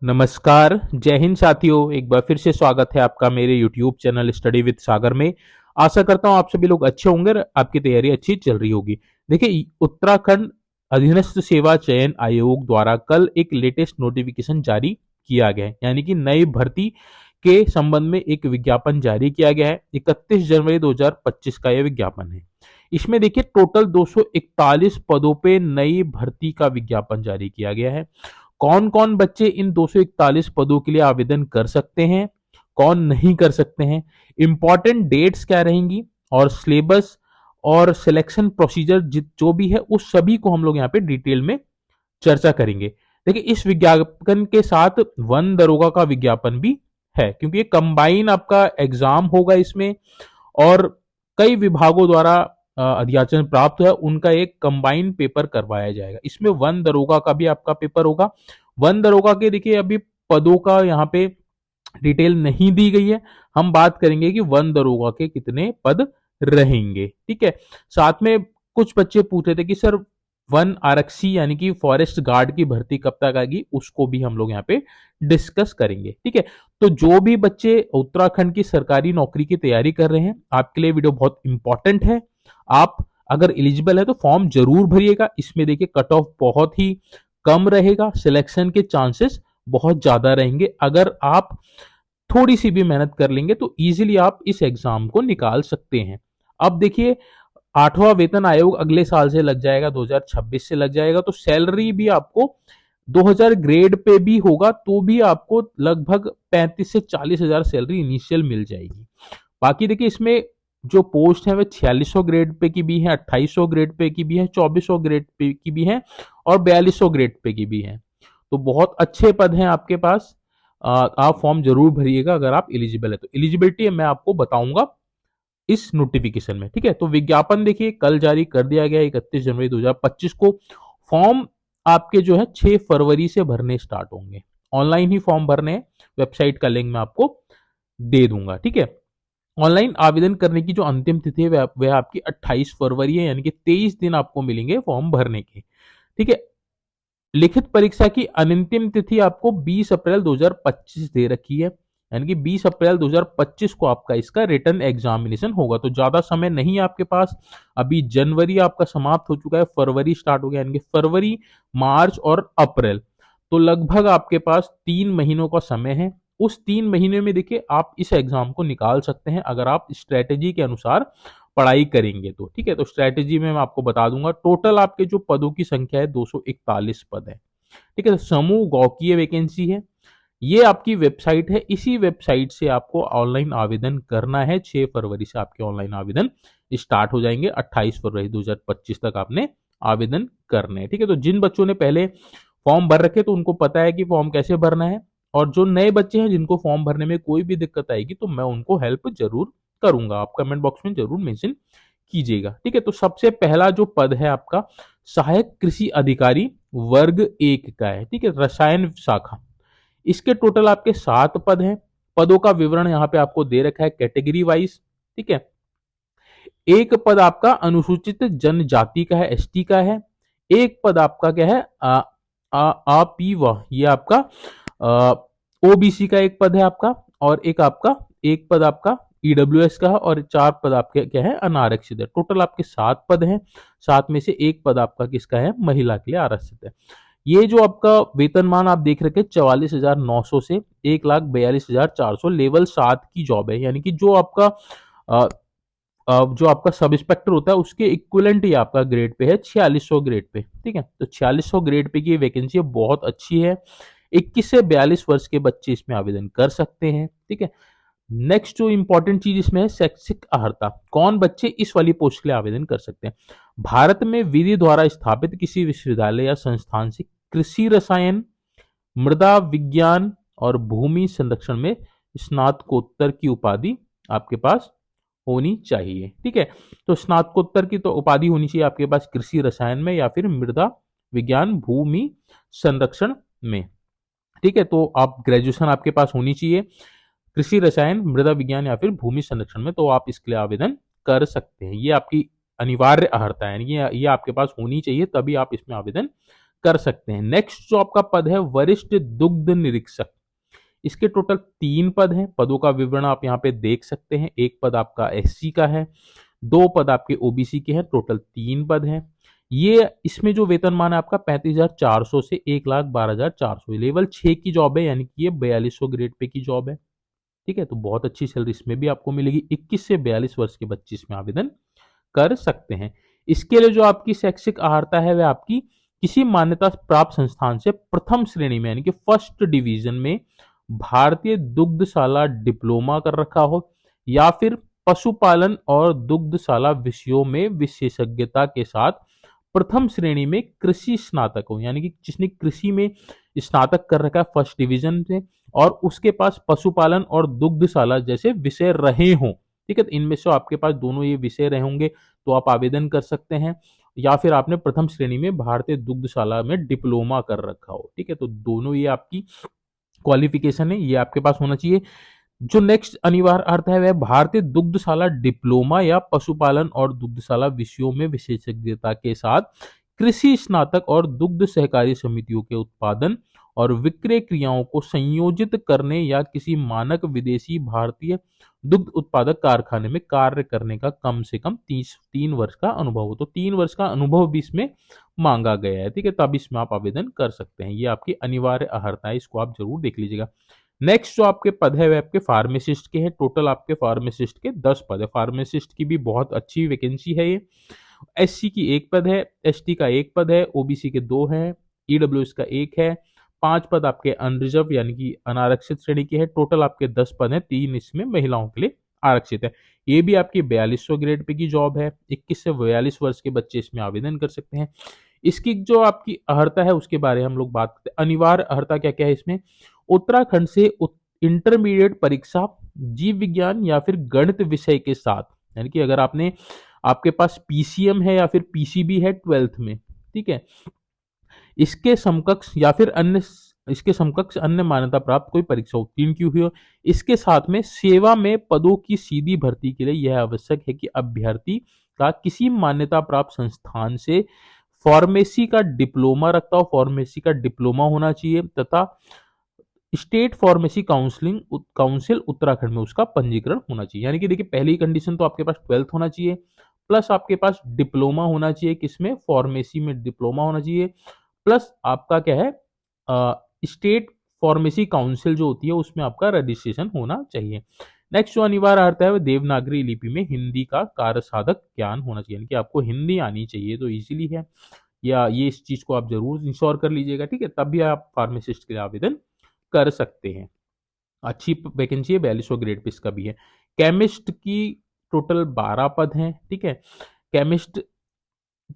नमस्कार, जय हिंद साथियों। एक बार फिर से स्वागत है आपका मेरे यूट्यूब चैनल स्टडी विद सागर में। आशा करता हूँ आप सभी लोग अच्छे होंगे और आपकी तैयारी अच्छी चल रही होगी। देखिए, उत्तराखंड अधीनस्थ सेवा चयन आयोग द्वारा कल एक लेटेस्ट नोटिफिकेशन जारी किया गया है, यानी कि नई भर्ती के संबंध में एक विज्ञापन जारी किया गया है। 31 जनवरी 2025 का यह विज्ञापन है। इसमें देखिए टोटल 241 पदों पे नई भर्ती का विज्ञापन जारी किया गया है। कौन कौन बच्चे इन 241 पदों के लिए आवेदन कर सकते हैं, कौन नहीं कर सकते हैं, इंपॉर्टेंट डेट्स क्या रहेंगी और सिलेबस और सिलेक्शन प्रोसीजर जो भी है उस सभी को हम लोग यहाँ पे डिटेल में चर्चा करेंगे। देखिए, इस विज्ञापन के साथ वन दरोगा का विज्ञापन भी है, क्योंकि ये कंबाइन आपका एग्जाम होगा इसमें और कई विभागों द्वारा अध्याचन प्राप्त है, उनका एक कंबाइन पेपर करवाया जाएगा। इसमें वन दरोगा का भी आपका पेपर होगा। वन दरोगा के देखिए अभी पदों का यहाँ पे डिटेल नहीं दी गई है। हम बात करेंगे कि वन दरोगा के कितने पद रहेंगे। ठीक है। साथ में कुछ बच्चे पूछ रहे थे कि सर वन आरक्षी यानी कि फॉरेस्ट गार्ड की भर्ती कब तक आएगी, उसको भी हम लोग यहाँ पे डिस्कस करेंगे। ठीक है। तो जो भी बच्चे उत्तराखंड की सरकारी नौकरी की तैयारी कर रहे हैं, आपके लिए वीडियो बहुत इंपॉर्टेंट है। आप अगर एलिजिबल है तो फॉर्म जरूर भरिएगा। इसमें देखिए कट ऑफ बहुत ही कम रहेगा, सिलेक्शन के चांसेस बहुत ज्यादा रहेंगे। अगर आप थोड़ी सी भी मेहनत कर लेंगे तो इजीली आप इस एग्जाम को निकाल सकते हैं। अब देखिए, आठवां वेतन आयोग अगले साल से लग जाएगा, 2026 से लग जाएगा, तो सैलरी भी आपको 2000 ग्रेड पे भी होगा तो भी आपको लगभग 35 से 40 हजार सैलरी इनिशियल मिल जाएगी। बाकी देखिए, इसमें जो पोस्ट है वह 4600 ग्रेड पे की भी है, 2800 ग्रेड पे की भी है, 2400 ग्रेड पे की भी है और 4200 ग्रेड पे की भी है। तो बहुत अच्छे पद हैं आपके पास। आप फॉर्म जरूर भरिएगा अगर आप एलिजिबल है तो। एलिजिबिलिटी मैं आपको बताऊंगा इस नोटिफिकेशन में। ठीक है। तो विज्ञापन देखिए कल जारी कर दिया गया 31 जनवरी 2025 को। फॉर्म आपके जो है 6 फरवरी से भरने स्टार्ट होंगे। ऑनलाइन ही फॉर्म भरने हैं। वेबसाइट का लिंक मैं आपको दे दूंगा। ठीक है। ऑनलाइन आवेदन करने की जो अंतिम तिथि है वह आपकी 28 फरवरी है, यानी कि 23 दिन आपको मिलेंगे फॉर्म भरने के। ठीक है। लिखित परीक्षा की अंतिम तिथि आपको 20 अप्रैल 2025 दे रखी है, यानी कि 20 अप्रैल 2025 को आपका इसका रिटन एग्जामिनेशन होगा। तो ज्यादा समय नहीं है आपके पास। अभी जनवरी आपका समाप्त हो चुका है, फरवरी स्टार्ट हो गया, यानी कि फरवरी, मार्च और अप्रैल, तो लगभग आपके पास 3 महीनों का समय है। उस 3 महीने में देखिए आप इस एग्जाम को निकाल सकते हैं अगर आप स्ट्रेटेजी के अनुसार पढ़ाई करेंगे तो। ठीक है। तो स्ट्रेटेजी में मैं आपको बता दूंगा। टोटल आपके जो पदों की संख्या है 241 पद है। ठीक है। तो समूह गौकीय वैकेंसी है। ये आपकी वेबसाइट है, इसी वेबसाइट से आपको ऑनलाइन आवेदन करना है। 6 फरवरी से आपके ऑनलाइन आवेदन स्टार्ट हो जाएंगे। 28 फरवरी 2025 तक आपने आवेदन करने हैं। ठीक है। तो जिन बच्चों ने पहले फॉर्म भर रखे तो उनको पता है कि फॉर्म कैसे भरना है, और जो नए बच्चे हैं जिनको फॉर्म भरने में कोई भी दिक्कत आएगी तो मैं उनको हेल्प जरूर करूंगा। आप कमेंट बॉक्स में जरूर मेंशन कीजिएगा। ठीक है। तो सबसे पहला जो पद है आपका सहायक कृषि अधिकारी वर्ग 1 का है। ठीक है। रसायन शाखा, इसके टोटल आपके 7 पद हैं। पदों का विवरण यहाँ पे आपको दे रखा है कैटेगरी वाइज। ठीक है। एक पद आपका अनुसूचित जनजाति का है, एसटी का है। एक पद आपका क्या है, ये आपका ओबीसी का एक पद है आपका, और एक पद आपका ईडब्ल्यूएस का है, और 4 पद आपके क्या है, अनारक्षित है। टोटल आपके 7 पद हैं। 7 में से एक पद आपका किसका है, महिला के लिए आरक्षित है। ये जो आपका वेतनमान आप देख रखे 44,900 से 1,42,400, लेवल 7 की जॉब है, यानी कि जो आपका सब इंस्पेक्टर होता है उसके इक्विवेलेंट ही आपका ग्रेड पे है, 4600 ग्रेड पे। ठीक है। तो 4600 ग्रेड पे की वैकेंसी बहुत अच्छी है। 21 से 42 वर्ष के बच्चे इसमें आवेदन कर सकते हैं। ठीक है। नेक्स्ट जो इंपॉर्टेंट चीज इसमें है शैक्षिक अर्हता। कौन बच्चे इस वाली पोस्ट के लिए आवेदन कर सकते हैं? भारत में विधि द्वारा स्थापित किसी विश्वविद्यालय या संस्थान से कृषि रसायन, मृदा विज्ञान और भूमि संरक्षण में स्नातकोत्तर की उपाधि आपके पास होनी चाहिए। ठीक है। तो स्नातकोत्तर की तो उपाधि होनी चाहिए आपके पास कृषि रसायन में या फिर मृदा विज्ञान भूमि संरक्षण में। ठीक है। तो आप ग्रेजुएशन आपके पास होनी चाहिए कृषि रसायन, मृदा विज्ञान या फिर भूमि संरक्षण में, तो आप इसके लिए आवेदन कर सकते हैं। ये आपकी अनिवार्य अर्हता है, ये आपके पास होनी चाहिए, तभी आप इसमें आवेदन कर सकते हैं। नेक्स्ट जो आपका पद है वरिष्ठ दुग्ध निरीक्षक, इसके टोटल 3 पद हैं। पदों का विवरण आप यहाँ पे देख सकते हैं। एक पद आपका एससी का है, 2 पद आपके ओबीसी के हैं, टोटल 3 पद हैं। ये इसमें जो वेतनमान है आपका 35,400 से 1,12,400, लेवल 6 की जॉब है, यानी कि ये 4200 ग्रेड पे की जॉब है। ठीक है, तो बहुत अच्छी सैलरी इसमें भी आपको मिलेगी। 21 से 42 वर्ष के बच्चे इसमें आवेदन कर सकते हैं। इसके लिए जो आपकी शैक्षिक अर्हता है वह आपकी किसी मान्यता प्राप्त संस्थान से प्रथम श्रेणी में यानी कि फर्स्ट डिवीजन में भारतीय दुग्धशाला डिप्लोमा कर रखा हो, या फिर पशुपालन और दुग्धशाला विषयों में विशेषज्ञता के साथ प्रथम श्रेणी में कृषि स्नातक हो, यानी कि जिसने कृषि में स्नातक कर रखा है फर्स्ट डिवीजन से और उसके पास पशुपालन और दुग्धशाला जैसे विषय रहे हों। ठीक है, तो इनमें से आपके पास दोनों ये विषय रहे होंगे तो आप आवेदन कर सकते हैं, या फिर आपने प्रथम श्रेणी में भारतीय दुग्धशाला में डिप्लोमा कर रखा हो। ठीक है, तो दोनों ये आपकी क्वालिफिकेशन है, ये आपके पास होना चाहिए। जो नेक्स्ट अनिवार्य अर्थ है वह भारतीय दुग्धशाला डिप्लोमा या पशुपालन और दुग्धशाला विषयों में विशेषज्ञता के साथ कृषि स्नातक और दुग्ध सहकारी समितियों के उत्पादन और विक्रय क्रियाओं को संयोजित करने या किसी मानक विदेशी भारतीय दुग्ध उत्पादक कारखाने में कार्य करने का कम से कम 3 वर्ष का अनुभव हो। तो 3 वर्ष का अनुभव भी इसमें मांगा गया है। ठीक है, तब इसमें आप आवेदन कर सकते हैं। ये आपकी अनिवार्य अर्हता है, इसको आप जरूर देख लीजिएगा। नेक्स्ट जो आपके पद है वह आपके फार्मासिस्ट के हैं। टोटल आपके फार्मासिस्ट के 10 पद है। फार्मासिस्ट की भी बहुत अच्छी वैकेंसी है ये। एससी की 1 पद है, एसटी का 1 पद है, ओबीसी के 2 हैं, ईडब्ल्यूएस का 1 है। 5 पद आपके अनरिजर्व यानी कि अनारक्षित श्रेणी के हैं। टोटल आपके 10 पद हैं, 3 इसमें महिलाओं के लिए आरक्षित है। ये भी आपकी 4200 ग्रेड पे की जॉब है। 21 से 42 वर्ष के बच्चे इसमें आवेदन कर सकते हैं। इसकी जो आपकी अर्हता है उसके बारे में हम लोग बात करते हैं। अनिवार्य अर्हता क्या क्या है इसमें? उत्तराखंड से इंटरमीडिएट परीक्षा जीव विज्ञान या फिर गणित विषय के साथ, यानी कि अगर आपने आपके पास पीसीएम है या फिर पीसीबी है 12th में, ठीक है, इसके समकक्ष या फिर अन्य इसके समकक्ष अन्य मान्यता प्राप्त कोई परीक्षा उत्तीर्ण की हुई हो। इसके साथ में सेवा में पदों की सीधी भर्ती के लिए यह आवश्यक है कि अभ्यर्थी का किसी मान्यता प्राप्त संस्थान से फार्मेसी का डिप्लोमा रखता हो, फार्मेसी का डिप्लोमा होना चाहिए, तथा स्टेट फार्मेसी काउंसिल उत्तराखंड में उसका पंजीकरण होना चाहिए। यानी कि देखिए, पहली कंडीशन तो आपके पास 12th होना चाहिए, प्लस आपके पास डिप्लोमा होना चाहिए, किसमें? फार्मेसी में डिप्लोमा होना चाहिए, प्लस आपका क्या है, स्टेट फार्मेसी काउंसिल जो होती है उसमें आपका रजिस्ट्रेशन होना चाहिए। नेक्स्ट जो अनिवार्य अर्थ है वो देवनागरी लिपि में हिंदी का कार्य साधक ज्ञान होना चाहिए, यानी कि आपको हिंदी आनी चाहिए, तो इजीली है, या ये इस चीज को आप जरूर इंश्योर कर लीजिएगा। ठीक है, तब भी आप फार्मासिस्ट के लिए आवेदन कर सकते हैं। अच्छी वैकेंसी है, 4200 ग्रेड पे इसका भी है। केमिस्ट की टोटल 12 पद हैं। ठीक है, केमिस्ट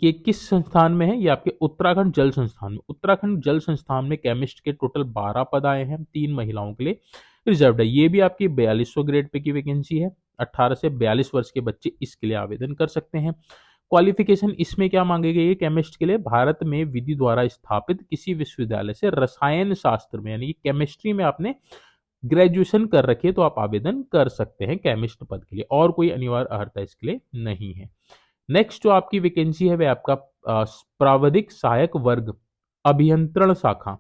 ये किस संस्थान में है? ये आपके उत्तराखंड जल संस्थान में। उत्तराखंड जल संस्थान में केमिस्ट के टोटल 12 पद आए हैं, 3 महिलाओं के लिए रिजर्व्ड है। ये भी आपकी 4200 ग्रेड पे की वैकेंसी है। 18 से 42 वर्ष के बच्चे इसके लिए आवेदन कर सकते हैं। क्वालिफिकेशन इसमें क्या मांगी गई है केमिस्ट के लिए? भारत में विधि द्वारा स्थापित किसी विश्वविद्यालय से रसायन शास्त्र में यानी कि केमिस्ट्री में आपने ग्रेजुएशन कर रखी है तो आप आवेदन कर सकते हैं केमिस्ट पद के लिए, और कोई अनिवार्य अर्हता इसके लिए नहीं है। नेक्स्ट जो आपकी वैकेंसी है वह आपका प्राविधिक सहायक वर्ग अभियंत्रण शाखा।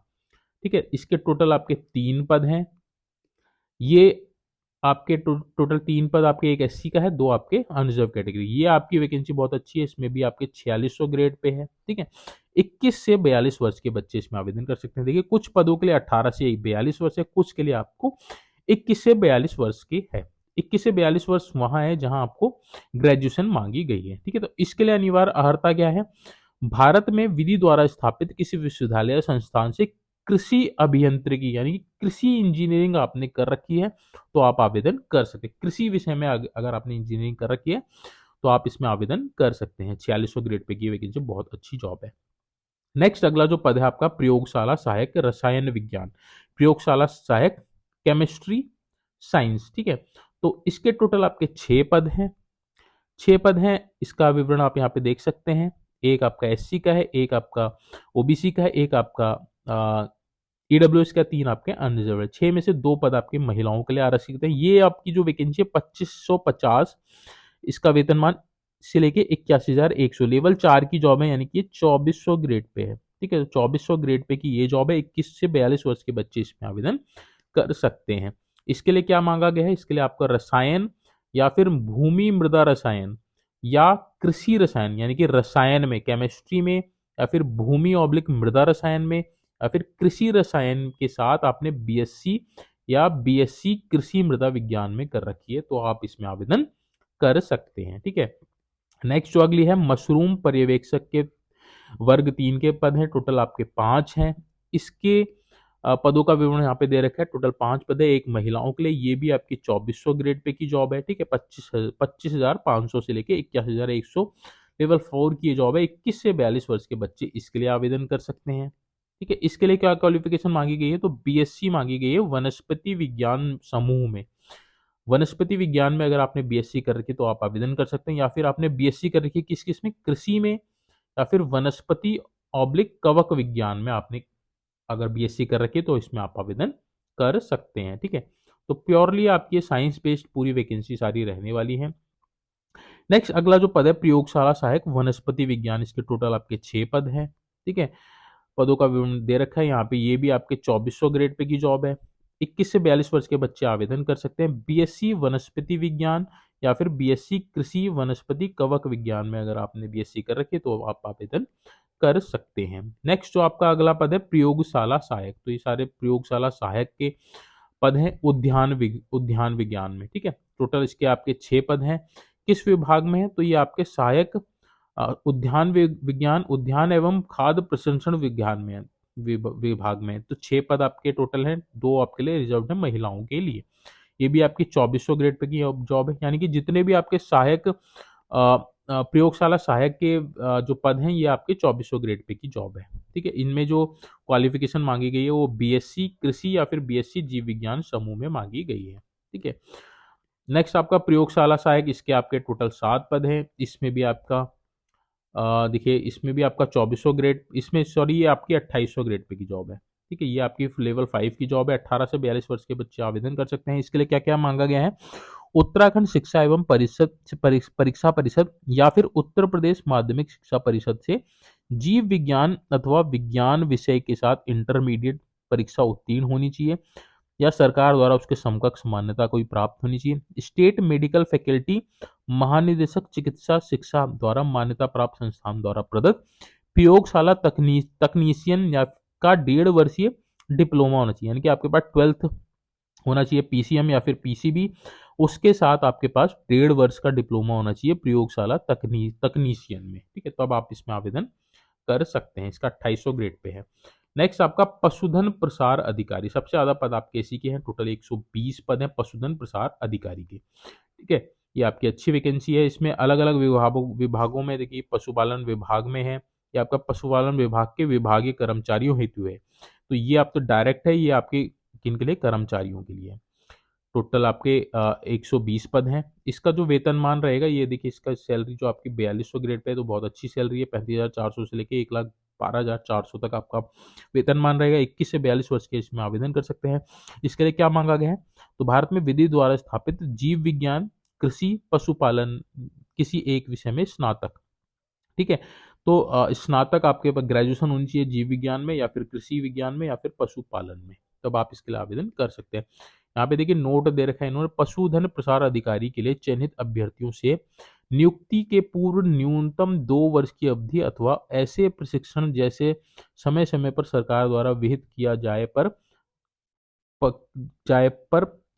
ठीक है, इसके टोटल आपके 3 पद हैं। ये आपके टोटल 3 पद आपके, एक एससी का है, 2 आपके अनरिजर्व कैटेगरी। ये आपकी वैकेंसी बहुत अच्छी है, इसमें भी आपके 4600 ग्रेड पे है। ठीक है, 21 से 42 वर्ष के बच्चे इसमें आवेदन कर सकते हैं। देखिए, कुछ पदों के लिए 18 से 42 वर्ष है, कुछ के लिए आपको 21 से 42 वर्ष की है। 21 से 42 वर्ष वहां है जहां आपको ग्रेजुएशन मांगी गई है। ठीक है, तो इसके लिए अनिवार्य अर्हता क्या है? भारत में विधि द्वारा स्थापित किसी विश्वविद्यालय संस्थान से कृषि अभियंत्रिकी यानी कि कृषि इंजीनियरिंग आपने कर रखी है तो आप आवेदन कर सकते हैं। कृषि विषय में अगर आपने इंजीनियरिंग कर रखी है तो आप इसमें आवेदन कर सकते हैं। 4600 ग्रेड पे की वैकेंसी, बहुत अच्छी जॉब है। नेक्स्ट अगला जो पद है आपका प्रयोगशाला सहायक रसायन विज्ञान, प्रयोगशाला सहायक केमिस्ट्री साइंस। ठीक है, तो इसके टोटल आपके 6 पद हैं। 6 पद हैं, इसका विवरण आप यहाँ पे देख सकते हैं। एक आपका एससी का है, एक आपका ओबीसी का है, एक आपका ईडब्ल्यूएस का, 3 आपके अनरिजर्व है। 6 में से 2 पद आपके महिलाओं के लिए आरक्षित है। ये आपकी जो वैकेंसी है 2550, इसका वेतनमान से लेके 81,100, लेवल 4 की जॉब है, यानी कि 2400 ग्रेड पे है। ठीक है, तो 2400 ग्रेड पे की ये जॉब है। 21 से 42 वर्ष के बच्चे इसमें आवेदन कर सकते हैं। इसके लिए क्या मांगा गया है? इसके लिए आपका रसायन या फिर भूमि मृदा रसायन या कृषि रसायन, यानी कि रसायन में, केमिस्ट्री में, या फिर भूमि ऑब्लिक मृदा रसायन में, या फिर कृषि रसायन के साथ आपने बीएससी या बीएससी कृषि मृदा विज्ञान में कर रखी है, तो आप इसमें आवेदन कर सकते हैं। ठीक है, नेक्स्ट जो अगली है, मशरूम पर्यवेक्षक के वर्ग 3 के पद हैं, टोटल आपके 5 हैं। इसके पदों का विवरण यहाँ पे दे रखा है। टोटल 5 पद है, एक महिलाओं के लिए, ये भी आपकी 2400 ग्रेड पे की जॉब है। ठीक है, 25,500 से लेके 21,100 लेवल 4 की ये जॉब है। 21 से 42 वर्ष के बच्चे इसके लिए आवेदन कर सकते हैं। ठीक है, इसके लिए क्या क्वालिफिकेशन मांगी गई है? तो बीएससी मांगी गई है वनस्पति विज्ञान समूह में। वनस्पति विज्ञान में अगर आपने बीएससी कर रखी तो आप आवेदन कर सकते हैं, या फिर आपने बीएससी कर रखी किस किस में? कृषि में, या फिर वनस्पति ऑब्लिक कवक विज्ञान में आपने अगर बीएससी कर रखी है तो इसमें आप आवेदन कर सकते हैं। ठीक है, तो प्योरली आपकी साइंस बेस्ड पूरी वैकेंसी सारी रहने वाली है। नेक्स्ट अगला जो पद है, प्रयोगशाला सहायक वनस्पति विज्ञान, इसके टोटल आपके 6 पद हैं। ठीक है, पदों का विवरण दे रखा है यहाँ पे। ये भी आपके 2400 ग्रेड पे की जॉब है। 21 से 42 वर्ष के बच्चे आवेदन कर सकते हैं। बीएससी वनस्पति विज्ञान या फिर बीएससी कृषि वनस्पति कवक विज्ञान में अगर आपने बीएससी कर रखी है तो आप आवेदन कर सकते हैं। नेक्स्ट जो आपका अगला पद है, प्रयोगशाला सहायक, तो ये सारे प्रयोगशाला सहायक के पद हैं उद्यान विज्ञान में। ठीक है, टोटल इसके आपके 6 पद हैं। किस विभाग में है? तो ये आपके सहायक उद्यान विज्ञान, उद्यान एवं खाद्य प्रसंस्करण विज्ञान में है, विभाग में। तो 6 पद आपके टोटल हैं, 2 आपके लिए रिजर्व है महिलाओं के लिए। ये भी आपकी 2400 ग्रेड पे की जॉब है, यानी कि जितने भी आपके सहायक प्रयोगशाला सहायक के जो पद हैं ये आपके 2400 ग्रेड पे की जॉब है। ठीक है, इनमें जो क्वालिफिकेशन मांगी गई है वो बीएससी कृषि या फिर बीएससी जीव विज्ञान समूह में मांगी गई है। ठीक है, नेक्स्ट आपका प्रयोगशाला सहायक, इसके आपके टोटल 7 पद हैं। इसमें भी आपका देखिए, इसमें भी आपका 2400 ग्रेड, इसमें सॉरी ये आपकी 2800 ग्रेड पे की जॉब है। ठीक है, ये आपकी लेवल 5 की जॉब है। 18 से 42 वर्ष के बच्चे आवेदन कर सकते हैं। इसके लिए क्या क्या मांगा गया है? उत्तराखंड शिक्षा एवं परीक्षा परिषद या फिर उत्तर प्रदेश माध्यमिक शिक्षा परिषद से जीव विज्ञान अथवा विज्ञान विषय के साथ इंटरमीडिएट परीक्षा उत्तीर्ण होनी चाहिए, या सरकार द्वारा उसके समकक्ष मान्यता कोई प्राप्त होनी चाहिए। स्टेट मेडिकल फैकल्टी महानिदेशक चिकित्सा शिक्षा द्वारा मान्यता प्राप्त संस्थान द्वारा प्रदत्त प्रयोगशाला तकनीशियन या का 1.5 वर्षीय डिप्लोमा होना चाहिए, यानी कि आपके पास 12th होना चाहिए, पीसीएम या फिर पीसीबी। उसके साथ आपके पास 1.5 वर्ष का डिप्लोमा होना चाहिए प्रयोगशाला तकनीशियन में। ठीक है, तो अब आप इसमें आवेदन कर सकते हैं। इसका 2800 ग्रेड पे है। नेक्स्ट आपका पशुधन प्रसार अधिकारी, सबसे ज्यादा पद आपके इसी के हैं। टोटल 120 पद हैं पशुधन प्रसार अधिकारी के। ठीक है, ये आपकी अच्छी वैकेंसी है। इसमें अलग अलग विभागों में देखिए, पशुपालन विभाग में है, ये आपका पशुपालन विभाग के विभागीय कर्मचारियों हेतु है। तो ये आप तो डायरेक्ट है, ये आपके किन के लिए? कर्मचारियों के लिए। टोटल आपके 120 पद हैं। इसका जो वेतनमान रहेगा, ये देखिए, इसका सैलरी जो आपकी 4200 ग्रेड पे है तो बहुत अच्छी सैलरी है। 35,400 से लेके 1,12,400 तक आपका वेतनमान रहेगा। 21 से 42 वर्ष के इसमें आवेदन कर सकते हैं। इसके लिए क्या मांगा गया है? तो भारत में विधि द्वारा स्थापित जीव विज्ञान, कृषि, पशुपालन किसी एक विषय में स्नातक। ठीक है, तो स्नातक आपके पास ग्रेजुएशन होनी चाहिए जीव विज्ञान में या फिर कृषि विज्ञान में या फिर पशुपालन में, तब आप इसके लिए आवेदन कर सकते हैं। यहाँ पे देखिए नोट दे रखा है इन्होंने, पशुधन प्रसार अधिकारी के लिए चयनित अभ्यर्थियों से नियुक्ति के पूर्व न्यूनतम 2 वर्ष की अवधि अथवा ऐसे प्रशिक्षण जैसे समय समय पर सरकार द्वारा विहित किया जाए पर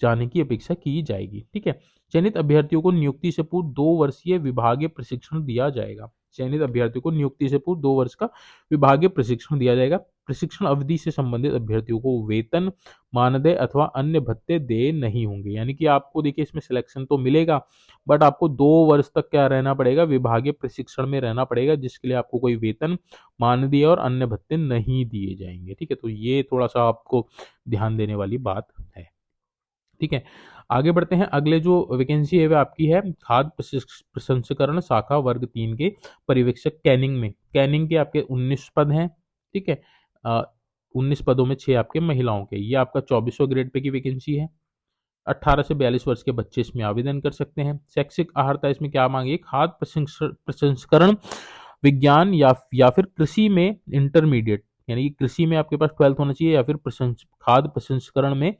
जाने की अपेक्षा की जाएगी। ठीक है, चयनित अभ्यर्थियों को नियुक्ति से पूर्व 2 वर्षीय विभागीय प्रशिक्षण दिया जाएगा। चयनित अभ्यर्थियों को नियुक्ति से पूर्व 2 वर्ष का विभागीय प्रशिक्षण दिया जाएगा। प्रशिक्षण अवधि से संबंधित अभ्यर्थियों को वेतन, मानदेय अथवा अन्य भत्ते दे नहीं होंगे, यानी कि आपको देखिए इसमें सिलेक्शन तो मिलेगा, बट आपको 2 वर्ष तक क्या रहना पड़ेगा? विभागीय प्रशिक्षण में रहना पड़ेगा, जिसके लिए आपको कोई वेतन, मानदेय और अन्य भत्ते नहीं दिए जाएंगे। ठीक है, तो ये थोड़ा सा आपको ध्यान देने वाली बात है। ठीक है, आगे बढ़ते हैं। अगले जो वैकेंसी है वह आपकी है खाद्य प्रसंस्करण शाखा वर्ग 3 के पर्यवेक्षक कैनिंग में। कैनिंग के आपके 19 पद हैं। ठीक है, 19 पदों में 6 आपके महिलाओं के। ये आपका 2400 ग्रेड पे की वैकेंसी है। 18 से 42 वर्ष के बच्चे इसमें आवेदन कर सकते हैं। शैक्षिक अर्हता इसमें क्या मांगी? खाद्य प्रसंस्करण विज्ञान या फिर कृषि में इंटरमीडिएट, यानी कि कृषि में आपके पास 12th होना चाहिए, या फिर खाद्य प्रसंस्करण में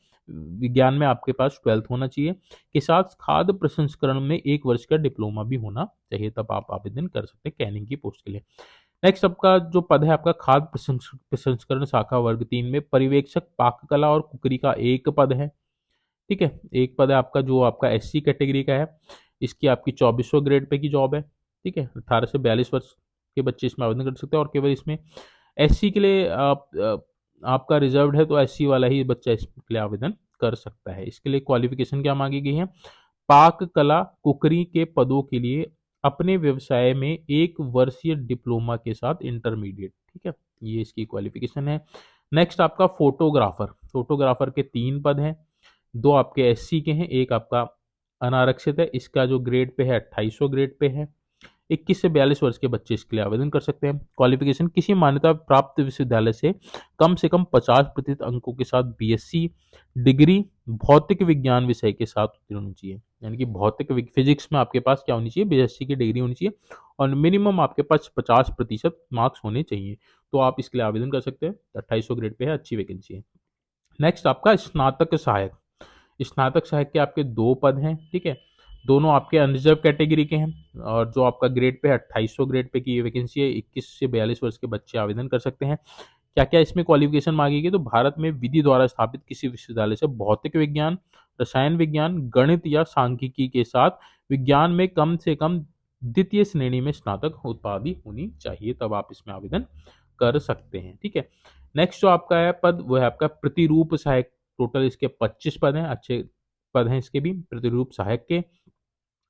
विज्ञान में आपके पास 12th होना चाहिए, के साथ खाद्य प्रसंस्करण में 1 वर्ष का डिप्लोमा भी होना चाहिए, तब आप आवेदन कर सकते हैं कैनिंग की पोस्ट के लिए। नेक्स्ट आपका जो पद है आपका खाद्य प्रसंस्करण शाखा वर्ग 3 में पर्यवेक्षक पाककला और कुकरी का एक पद है। ठीक है, एक पद है आपका जो आपका SC कैटेगरी का है, इसकी आपकी 2400 ग्रेड पे की जॉब है। ठीक है, 18 से 42 वर्ष के बच्चे इसमें आवेदन कर सकते हैं, और केवल इसमें SC के लिए आपका रिजर्व्ड है, तो SC वाला ही बच्चा इसके लिए आवेदन कर सकता है। इसके लिए क्वालिफिकेशन क्या मांगी गई है? पाक कला कुकरी के पदों के लिए अपने व्यवसाय में 1 वर्षीय डिप्लोमा के साथ इंटरमीडिएट। ठीक है, ये इसकी क्वालिफिकेशन है। नेक्स्ट आपका फोटोग्राफर, फोटोग्राफर के 3 पद हैं, 2 आपके SC के हैं, एक आपका अनारक्षित है, इसका जो ग्रेड पे है 2800 ग्रेड पे है। 21 से 42 वर्ष के बच्चे इसके लिए आवेदन कर सकते हैं। क्वालिफिकेशन किसी मान्यता प्राप्त विश्वविद्यालय से कम 50% अंकों के साथ BSc डिग्री भौतिक विज्ञान विषय के साथ उत्तीर्ण होनी चाहिए, यानी कि भौतिक फिजिक्स में आपके पास क्या होनी चाहिए? BSc की डिग्री होनी चाहिए, और मिनिमम आपके पास 50% मार्क्स होने चाहिए, तो आप इसके लिए आवेदन कर सकते हैं। 2800 ग्रेड पे है, अच्छी वैकेंसी है। नेक्स्ट आपका स्नातक सहायक, स्नातक सहायक के आपके 2 पद हैं। ठीक है, दोनों आपके अनरिजर्व कैटेगरी के हैं, और जो आपका ग्रेड पे है 2800 ग्रेड पे की ये वैकेंसी है। 21 से 42 वर्ष के बच्चे आवेदन कर सकते हैं। क्या क्या इसमें क्वालिफिकेशन मांगी गई? तो भारत में विधि द्वारा स्थापित किसी विश्वविद्यालय से भौतिक विज्ञान, रसायन विज्ञान, गणित या सांख्यिकी के साथ विज्ञान में कम से कम द्वितीय श्रेणी में स्नातक उपाधि होनी चाहिए, तब आप इसमें आवेदन कर सकते हैं। ठीक है, नेक्स्ट जो आपका है पद वो है आपका प्रतिरूप सहायक। टोटल इसके 25 पद हैं, अच्छे पद हैं इसके भी प्रतिरूप सहायक के,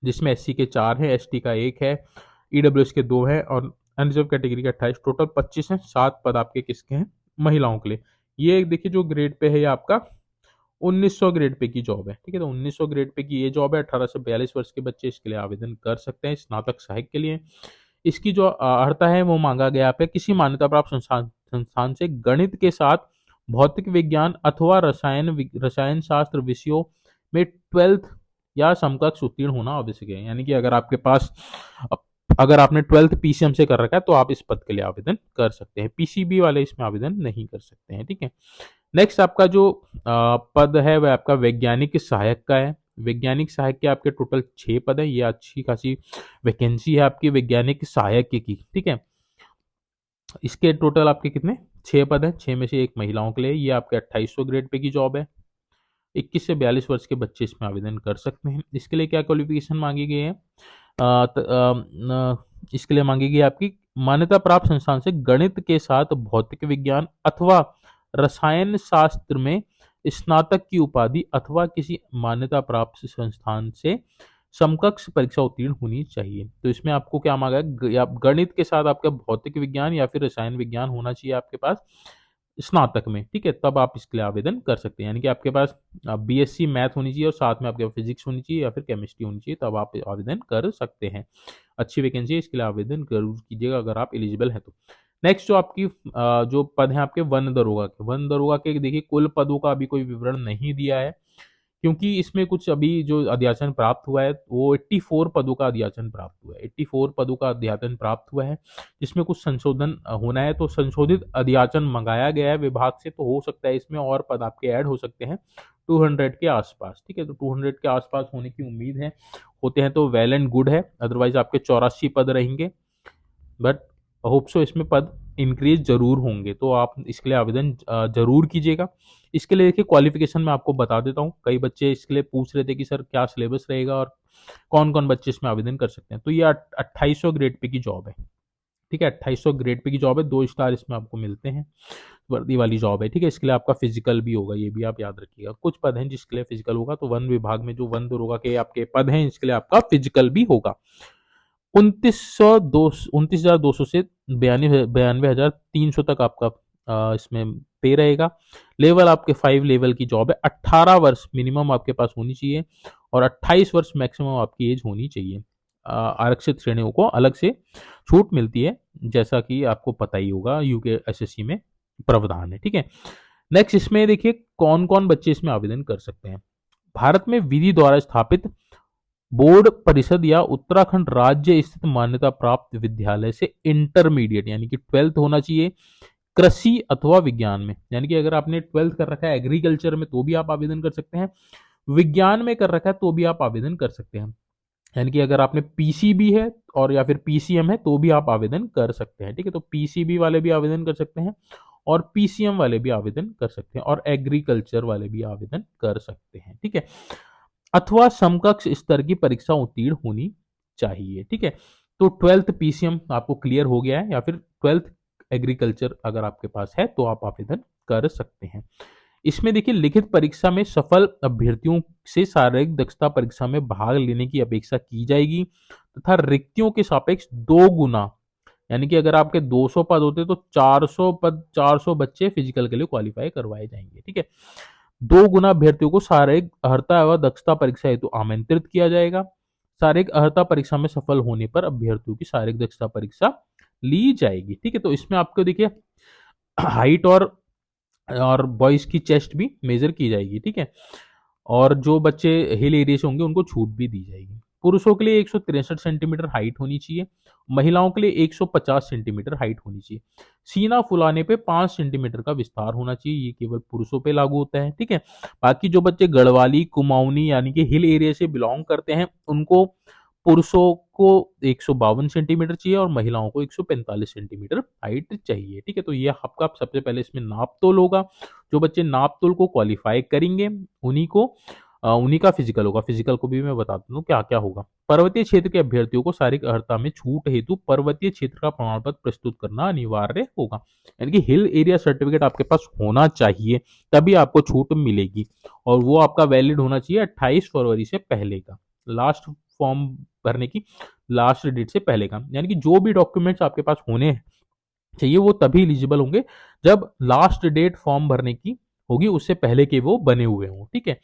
जिसमें SC के 4 हैं, ST का 1 है, EWS के 2 है, और अनरिजर्व कैटेगरी का 28। टोटल 25 हैं। 7 पद आपके किसके हैं? महिलाओं के लिए। ये देखिए जो ग्रेड पे है ये आपका 1900 ग्रेड पे की जॉब है। ठीक है, तो 1900 ग्रेड पे की ये जॉब है। 18 से 42 वर्ष के बच्चे इसके लिए आवेदन कर सकते हैं स्नातक सहायक के लिए। इसकी जो अर्हता है वो मांगा गया पे किसी मान्यता प्राप्त संस्थान से गणित के साथ भौतिक विज्ञान अथवा रसायन शास्त्र विषयों में 12th या समकक्ष उत्तीर्ण होना आवश्यक है, यानी कि अगर आपने 12th PCM से कर रखा है तो आप इस पद के लिए आवेदन कर सकते हैं। PCB वाले इसमें आवेदन नहीं कर सकते हैं। ठीक है, नेक्स्ट आपका जो पद है वह आपका वैज्ञानिक सहायक का है। वैज्ञानिक सहायक के आपके टोटल 6 पद है, ये अच्छी खासी वैकेंसी है आपकी वैज्ञानिक सहायक की। ठीक है, इसके टोटल आपके कितने? 6 पद हैं, 6 में से 1 महिलाओं के लिए। ये आपके 2800 ग्रेड पे की जॉब है। 21 से 42 वर्ष के बच्चे इसमें आवेदन कर सकते हैं। इसके लिए क्या क्वालिफिकेशन मांगी गई है? इसके लिए मांगी गई आपकी मान्यता प्राप्त संस्थान से गणित के साथ भौतिक विज्ञान अथवा रसायन शास्त्र में स्नातक की उपाधि अथवा किसी मान्यता प्राप्त संस्थान से समकक्ष परीक्षा उत्तीर्ण होनी चाहिए। तो इसमें आपको क्या मांगा है? आप गणित के साथ आपका भौतिक विज्ञान या फिर रसायन विज्ञान होना चाहिए आपके पास स्नातक में। ठीक है, तब आप इसके लिए आवेदन कर सकते हैं, यानी कि आपके पास BSc मैथ होनी चाहिए और साथ में आपके फिजिक्स होनी चाहिए या फिर केमिस्ट्री होनी चाहिए, तब आप आवेदन कर सकते हैं। अच्छी वैकेंसी है, इसके लिए आवेदन जरूर कीजिएगा अगर आप एलिजिबल हैं तो। नेक्स्ट जो आपकी जो पद हैं आपके वन दरोगा के देखिए कुल पदों का अभी कोई विवरण नहीं दिया है, क्योंकि इसमें कुछ अभी जो अध्याचन प्राप्त हुआ है वो 84 पदों का अध्याचन प्राप्त हुआ है। 84 पदों का अध्याचन प्राप्त हुआ है, जिसमें कुछ संशोधन होना है, तो संशोधित अध्याचन मंगाया गया है विभाग से, तो हो सकता है इसमें और पद आपके ऐड हो सकते हैं 200 के आसपास। ठीक है, तो 200 के आसपास होने की उम्मीद है, होते हैं तो वेल एंड गुड है, अदरवाइज आपके 84 पद रहेंगे, बट होप सो इसमें पद इंक्रीज जरूर होंगे, तो आप इसके लिए आवेदन जरूर कीजिएगा। इसके लिए देखिए क्वालिफिकेशन मैं आपको बता देता हूँ, कई बच्चे इसके लिए पूछ रहे थे कि सर क्या सिलेबस रहेगा और कौन कौन बच्चे इसमें आवेदन कर सकते हैं। तो ये 2800 ग्रेड पे की जॉब है। ठीक है, 2800 ग्रेड पे की जॉब है, 2 स्टार इसमें आपको मिलते हैं, वर्दी वाली जॉब है। ठीक है, इसके लिए आपका फिजिकल भी होगा, ये भी आप याद रखिएगा। कुछ पद हैं जिसके लिए फिजिकल होगा, तो वन विभाग में जो वन दरोगा के आपके पद हैं इसके लिए आपका फिजिकल भी होगा। 29,200 से 92,300 तक आपका इसमें पे रहेगा। लेवल आपके 5 लेवल की जॉब है। 18 वर्ष मिनिमम आपके पास होनी चाहिए और 28 वर्ष मैक्सिमम आपकी एज होनी चाहिए। आरक्षित श्रेणियों को अलग से छूट मिलती है, जैसा कि आपको पता ही होगा, UPSSC में प्रावधान है। ठीक है, नेक्स्ट इसमें देखिए कौन कौन बच्चे इसमें आवेदन कर सकते हैं। भारत में विधि द्वारा स्थापित बोर्ड परिषद या उत्तराखंड राज्य स्थित मान्यता प्राप्त विद्यालय से इंटरमीडिएट यानी कि 12th होना चाहिए कृषि अथवा विज्ञान में। यानी कि अगर आपने 12th कर रखा है एग्रीकल्चर में तो भी आप आवेदन कर सकते हैं, विज्ञान में कर रखा है तो भी आप आवेदन कर सकते हैं। यानी कि अगर आपने पीसीबी है और या फिर पीसीएम है तो भी आप आवेदन कर सकते हैं। ठीक है, तो पीसीबी वाले भी आवेदन कर सकते हैं और पीसीएम वाले भी आवेदन कर सकते हैं और एग्रीकल्चर वाले भी आवेदन कर सकते हैं। ठीक है, अथवा समकक्ष स्तर की परीक्षा उत्तीर्ण होनी चाहिए। ठीक है, तो 12th पीसीएम आपको क्लियर हो गया है या फिर 12th एग्रीकल्चर अगर आपके पास है तो आप आवेदन कर सकते हैं। इसमें देखिए लिखित परीक्षा में सफल अभ्यर्थियों से शारीरिक दक्षता परीक्षा में भाग लेने की अपेक्षा की जाएगी तथा रिक्तियों के सापेक्ष 2 गुना, यानी कि अगर आपके 200 पद होते तो 400 पद 400 बच्चे फिजिकल के लिए क्वालिफाई करवाए जाएंगे। ठीक है, 2 गुना अभ्यर्थियों को शारीरिक अर्हता एवं दक्षता परीक्षा हेतु आमंत्रित किया जाएगा। शारीरिक अर्हता परीक्षा में सफल होने पर अभ्यर्थियों की शारीरिक दक्षता परीक्षा ली जाएगी। ठीक है, तो इसमें आपको देखिए हाइट और बॉयज की चेस्ट भी मेजर की जाएगी। ठीक है, और जो बच्चे हिल एरिया से होंगे उनको छूट भी दी जाएगी। पुरुषों के लिए 163 सेंटीमीटर हाइट होनी चाहिए, महिलाओं के लिए 150 सेंटीमीटर हाइट होनी चाहिए। सीना फुलाने पे 5 सेंटीमीटर का विस्तार होना चाहिए, ये केवल पुरुषों पे लागू होता है। ठीक है, बाकी जो बच्चे गढ़वाली कुमाऊनी यानी कि हिल एरिया से बिलोंग करते हैं उनको पुरुषों को 152 सेंटीमीटर चाहिए और महिलाओं को 145 सेंटीमीटर हाइट चाहिए। ठीक है, तो ये आपका सबसे पहले इसमें नाप तोल होगा। जो बच्चे नाप तोल को क्वालिफाई करेंगे उन्हीं का फिजिकल होगा। फिजिकल को भी मैं बता दूं क्या क्या होगा। पर्वतीय क्षेत्र के अभ्यर्थियों को शारीरिक अर्हता में छूट हेतु पर्वतीय क्षेत्र का प्रमाण पत्र प्रस्तुत करना अनिवार्य होगा। यानी कि हिल एरिया सर्टिफिकेट आपके पास होना चाहिए तभी आपको छूट मिलेगी और वो आपका वैलिड होना चाहिए 28 फरवरी से पहले का, लास्ट फॉर्म भरने की लास्ट डेट से पहले का। यानी कि जो भी डॉक्यूमेंट्स आपके पास होने चाहिए वो तभी एलिजिबल होंगे जब लास्ट डेट फॉर्म भरने की होगी उससे पहले के वो बने हुए हों। ठीक है,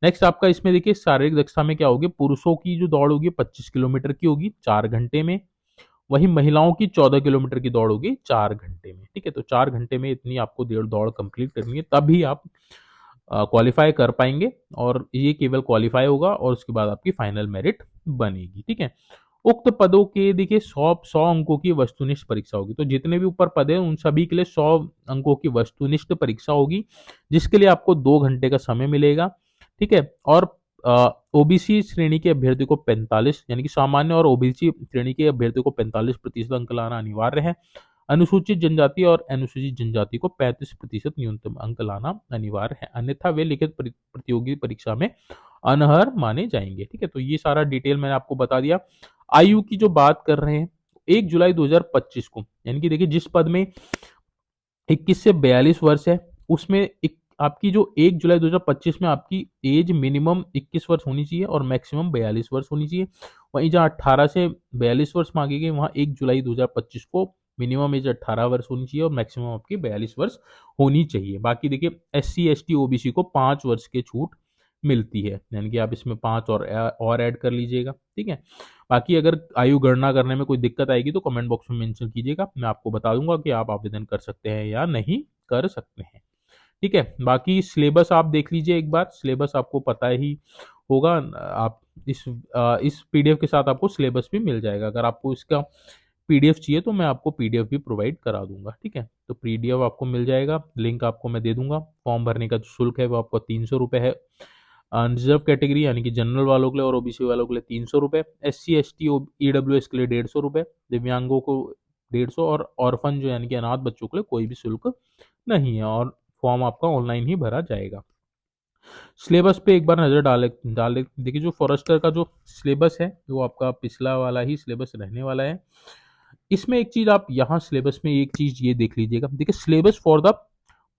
नेक्स्ट आपका इसमें देखिए शारीरिक दक्षता में क्या होगी। पुरुषों की जो दौड़ होगी 25 किलोमीटर की होगी 4 घंटे में, वहीं महिलाओं की 14 किलोमीटर की दौड़ होगी 4 घंटे में। ठीक है, तो 4 घंटे में इतनी आपको दौड़ कंप्लीट करनी है तभी आप क्वालिफाई कर पाएंगे और ये केवल क्वालिफाई होगा और उसके बाद आपकी फाइनल मेरिट बनेगी। ठीक है, उक्त पदों के देखिए 100 अंकों की वस्तुनिष्ठ परीक्षा होगी। तो जितने भी ऊपर पद हैं उन सभी के लिए 100 अंकों की वस्तुनिष्ठ परीक्षा होगी जिसके लिए आपको 2 घंटे का समय मिलेगा। ठीक है, और ओबीसी श्रेणी के अभ्यर्थी को 45 यानी कि सामान्य और ओबीसी श्रेणी के अभ्यर्थी को 45% अंक लाना अनिवार्य है। अनुसूचित जनजाति और अनुसूचित जनजाति को 35% न्यूनतम अंक लाना अनिवार्य है, अन्यथा वे लिखित प्रतियोगी परीक्षा में अनर्ह माने जाएंगे। ठीक है, तो ये सारा डिटेल मैंने आपको बता दिया। आयु की जो बात कर रहे हैं 1 जुलाई 2025 को, यानी कि देखिए जिस पद में 21 से 42 वर्ष है उसमें आपकी जो 1 जुलाई 2025 में आपकी एज मिनिमम 21 वर्ष होनी चाहिए और मैक्सिमम 42 वर्ष होनी चाहिए। वहीं जहाँ 18 से 42 वर्ष मांगे गए वहाँ 1 जुलाई 2025 को मिनिमम एज 18 वर्ष होनी चाहिए और मैक्सिमम आपकी 42 वर्ष होनी चाहिए। बाकी देखिए SC ST OBC को 5 वर्ष की छूट मिलती है, यानी कि आप इसमें 5 और ऐड कर लीजिएगा। ठीक है, बाकी अगर आयु गणना करने में कोई दिक्कत आएगी तो कमेंट बॉक्स में मेंशन कीजिएगा, मैं आपको बता दूंगा कि आप आवेदन कर सकते हैं या नहीं कर सकते हैं। ठीक है, बाकी सिलेबस आप देख लीजिए एक बार, सिलेबस आपको पता ही होगा। आप इस पीडीएफ के साथ आपको सिलेबस भी मिल जाएगा। अगर आपको इसका पीडीएफ चाहिए तो मैं आपको पीडीएफ भी प्रोवाइड करा दूंगा। ठीक है, तो पीडीएफ आपको मिल जाएगा, लिंक आपको मैं दे दूंगा। फॉर्म भरने का जो शुल्क है वो आपको 300 रुपये है। रिजर्व कैटेगरी यानी कि जनरल वालों के लिए और ओबीसी वालों के लिए 300 रुपये, SC ST EWS के लिए 150 रुपये, दिव्यांगों को 150 और ऑर्फन जो यानी कि अनाथ बच्चों के लिए कोई भी शुल्क नहीं है और फॉर्म आपका ऑनलाइन ही भरा जाएगा। सिलेबस पे एक बार नजर डाले देखिए, जो फॉरेस्टर का जो सिलेबस है वो आपका पिछला वाला ही सिलेबस रहने वाला है। इसमें एक चीज आप यहाँ सिलेबस में एक चीज ये देख लीजिएगा, देखिए syllabus for the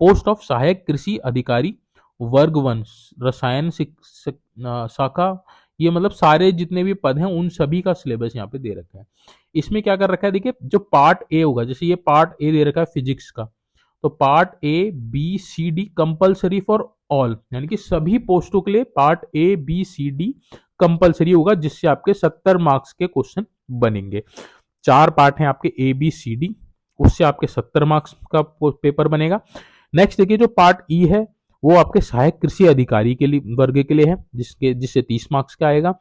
post of सहायक कृषि अधिकारी वर्ग 1 रसायन शाखा, ये मतलब सारे जितने भी पद हैं उन सभी का सिलेबस यहाँ पे दे रखा है। इसमें क्या कर रखा है देखिए, जो पार्ट ए होगा, जैसे ये पार्ट ए दे रखा है फिजिक्स का, तो part A B C D compulsory for all, यानी कि सभी पोस्टों के लिए part A B C D compulsory होगा जिससे आपके 70 मार्क्स के क्वेश्चन बनेंगे। 4 पार्ट हैं आपके A B C D, उससे आपके 70 मार्क्स का पेपर बनेगा। नेक्स्ट देखिए जो पार्ट ई है वो आपके सहायक कृषि अधिकारी के लिए वर्ग के लिए है, जिससे 30 मार्क्स का आएगा।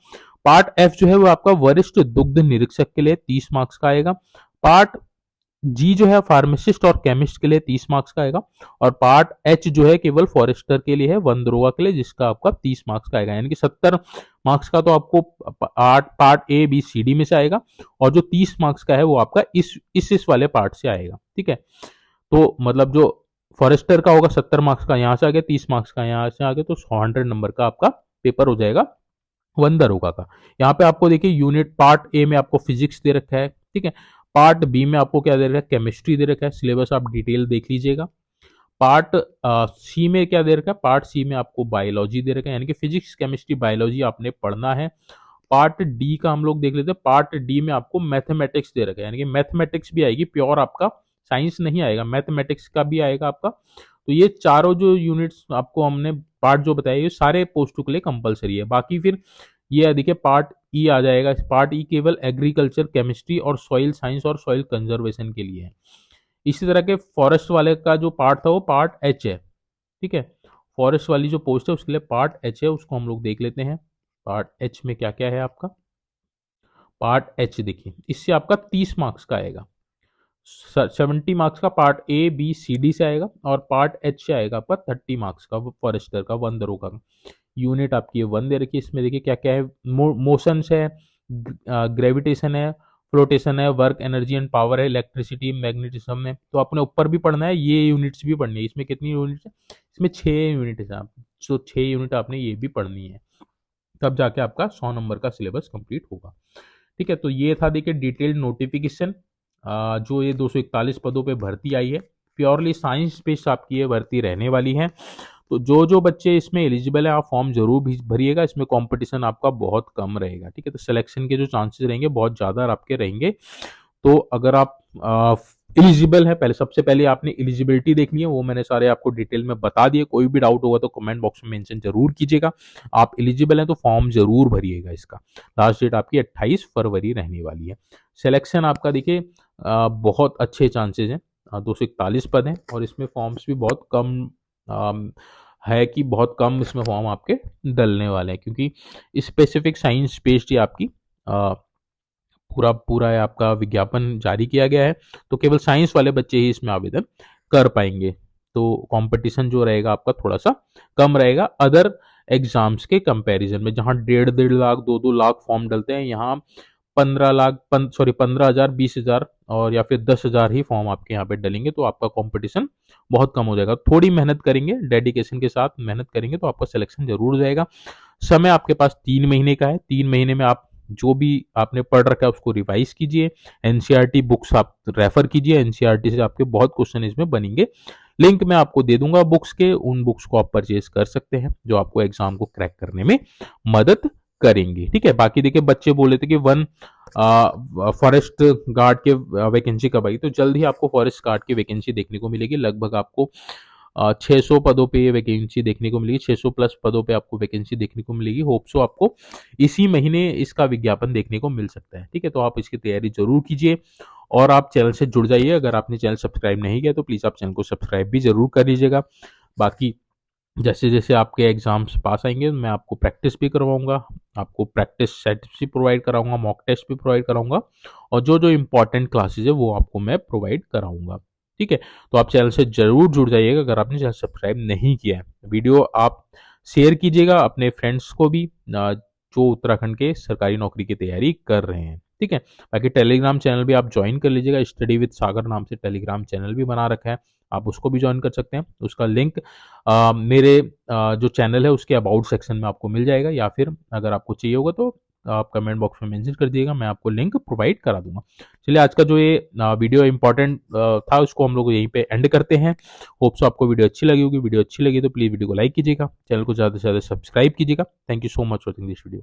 पार्ट एफ जो है वो आपका वरिष्ठ दुग्ध निरीक्षक के लिए 30 मार्क्स का आएगा। पार्ट जी जो है फार्मासिस्ट और केमिस्ट के लिए 30 मार्क्स का आएगा। और पार्ट एच जो है केवल फॉरेस्टर के लिए है, वन दरोगा के लिए, जिसका आपका 30 मार्क्स का आएगा। यानी कि 70 मार्क्स का तो आपको part A B C D में से आएगा, और जो 30 मार्क्स का है वो आपका इस वाले पार्ट से आएगा। ठीक है, तो मतलब जो फॉरेस्टर का होगा 70 मार्क्स का, यहाँ से आगे 30 मार्क्स का, यहाँ से आगे तो 100 नंबर का आपका पेपर हो जाएगा वन दरोगा का। यहाँ पे आपको देखिए यूनिट पार्ट ए में आपको फिजिक्स दे रखा है। ठीक है, पार्ट बी में आपको क्या दे रखा है, केमिस्ट्री दे रखा है। सिलेबस आप डिटेल देख लीजिएगा। पार्ट सी में क्या दे रखा है, पार्ट सी में आपको बायोलॉजी दे रखा है, यानी कि फिजिक्स केमिस्ट्री बायोलॉजी आपने पढ़ना है। पार्ट डी का हम लोग देख लेते हैं। पार्ट डी में आपको मैथमेटिक्स दे रखा है, यानी कि मैथमेटिक्स भी आएगी, प्योर आपका साइंस नहीं आएगा, मैथमेटिक्स का भी आएगा आपका। तो ये चारों जो यूनिट्स आपको हमने पार्ट जो बताए, ये सारे पोस्टों के लिए कंपलसरी है। बाकी फिर ये देखिए पार्ट ई आ जाएगा। पार्ट ई केवल एग्रीकल्चर, केमिस्ट्री और सॉइल साइंस और सॉइल कंजर्वेशन के लिए है। इसी तरह के फॉरेस्ट वाले का जो पार्ट था वो पार्ट एच है। ठीक है, फॉरेस्ट वाली जो पोस्ट है उसके लिए पार्ट एच है, उसको हम लोग देख लेते हैं। पार्ट एच में क्या क्या है आपका। पार्ट एच देखिए, इससे आपका 30 मार्क्स का आएगा। 70 मार्क्स का part A B C D से आएगा, और पार्ट एच से आएगा आपका 30 मार्क्स का फॉरेस्टर का, वन दरोगा का। यूनिट आपकी ये वन दे रखी है। इसमें देखिए क्या क्या है, मोशंस है, ग्रेविटेशन है, फ्लोटेशन है, वर्क एनर्जी एंड पावर है, इलेक्ट्रिसिटी, मैग्नेटिज्म है। तो अपने ऊपर भी पढ़ना है, ये यूनिट्स भी पढ़नी है। इसमें कितनी यूनिट्स है, इसमें 6 यूनिट है आप, तो 6 यूनिट आपने ये भी पढ़नी है, तब जाके आपका 100 नंबर का सिलेबस कंप्लीट होगा। ठीक है, तो ये था देखिए डिटेल्ड नोटिफिकेशन, जो ये 241 पदों पे भर्ती आई है। प्योरली साइंस बेस्ड आपकी ये भर्ती रहने वाली है। तो जो जो बच्चे इसमें एलिजिबल है आप फॉर्म जरूर भरिएगा। इसमें कंपटीशन आपका बहुत कम रहेगा। ठीक है, तो सिलेक्शन के जो चांसेस रहेंगे बहुत ज़्यादा आपके रहेंगे। तो अगर आप एलिजिबल है, पहले सबसे पहले आपने एलिजिबिलिटी देखनी है, वो मैंने सारे आपको डिटेल में बता दिए। कोई भी डाउट होगा तो कमेंट बॉक्स में मेंशन जरूर कीजिएगा। आप एलिजिबल हैं तो फॉर्म जरूर भरिएगा। इसका लास्ट डेट आपकी 28 फरवरी रहने वाली है। सिलेक्शन आपका देखिए बहुत अच्छे चांसेस हैं। 241 पद हैं और इसमें फॉर्म्स भी बहुत कम है, कि बहुत कम इसमें फॉर्म आपके डलने वाले हैं, क्योंकि स्पेसिफिक साइंस बेस्ड ही आपकी पूरा पूरा है आपका विज्ञापन जारी किया गया है। तो केवल साइंस वाले बच्चे ही इसमें आवेदन कर पाएंगे। तो कंपटीशन जो रहेगा आपका थोड़ा सा कम रहेगा अदर एग्जाम्स के कंपैरिजन में, जहां 1.5 लाख 2 लाख फॉर्म डलते हैं, यहाँ 15 लाख 15,000 20,000 और या फिर 10,000 ही फॉर्म आपके यहाँ पे डलेंगे। तो आपका कंपटीशन बहुत कम हो जाएगा। थोड़ी मेहनत करेंगे, डेडिकेशन के साथ मेहनत करेंगे तो आपका सिलेक्शन जरूर हो जाएगा। समय आपके पास 3 महीने का है। 3 महीने में आप जो भी आपने पढ़ रखा है उसको रिवाइज कीजिए। एनसीईआरटी बुक्स आप रेफर कीजिए, एनसीईआरटी से आपके बहुत क्वेश्चन इसमें बनेंगे। लिंक मैं आपको दे दूंगा बुक्स के, उन बुक्स को आप परचेज कर सकते हैं जो आपको एग्जाम को क्रैक करने में मदद करेंगे। ठीक है, बाकी देखिए बच्चे बोले थे कि फॉरेस्ट गार्ड के वैकेंसी कब आई, तो जल्द ही आपको फॉरेस्ट गार्ड की वैकेंसी देखने को मिलेगी। लगभग आपको 600 पदों पे ये वैकेंसी देखने को मिलेगी। 600 प्लस पदों पे आपको वैकेंसी देखने को मिलेगी। होप सो आपको इसी महीने इसका विज्ञापन देखने को मिल सकता है। ठीक है, तो आप इसकी तैयारी जरूर कीजिए और आप चैनल से जुड़ जाइए। अगर आपने चैनल सब्सक्राइब नहीं किया तो प्लीज़ आप चैनल को सब्सक्राइब भी जरूर कर लीजिएगा। बाकी जैसे जैसे आपके एग्जाम्स पास आएंगे मैं आपको प्रैक्टिस भी करवाऊंगा, आपको प्रैक्टिस सेट्स भी प्रोवाइड कराऊंगा, मॉक टेस्ट भी प्रोवाइड कराऊंगा, और जो जो इंपॉर्टेंट क्लासेज है वो आपको मैं प्रोवाइड कराऊंगा। ठीक है, तो आप चैनल से जरूर जुड़ जाइएगा अगर आपने चैनल सब्सक्राइब नहीं किया है। वीडियो आप शेयर कीजिएगा अपने फ्रेंड्स को भी जो उत्तराखंड के सरकारी नौकरी की तैयारी कर रहे हैं। ठीक है, बाकी टेलीग्राम चैनल भी आप ज्वाइन कर लीजिएगा। स्टडी विद सागर नाम से टेलीग्राम चैनल भी बना रखा है, आप उसको भी ज्वाइन कर सकते हैं। उसका लिंक मेरे जो चैनल है उसके अबाउट सेक्शन में आपको मिल जाएगा, या फिर अगर आपको चाहिए होगा तो आप कमेंट बॉक्स में मेंशन कर दिएगा, मैं आपको लिंक प्रोवाइड करा दूंगा। चलिए आज का जो ये वीडियो इंपॉर्टेंट था उसको हम लोग यहीं पे एंड करते हैं। होप सो आपको वीडियो अच्छी लगी होगी। वीडियो अच्छी लगी तो प्लीज़ वीडियो को लाइक कीजिएगा, चैनल को ज़्यादा से ज़्यादा सब्सक्राइब कीजिएगा। Thank you so much watching this video.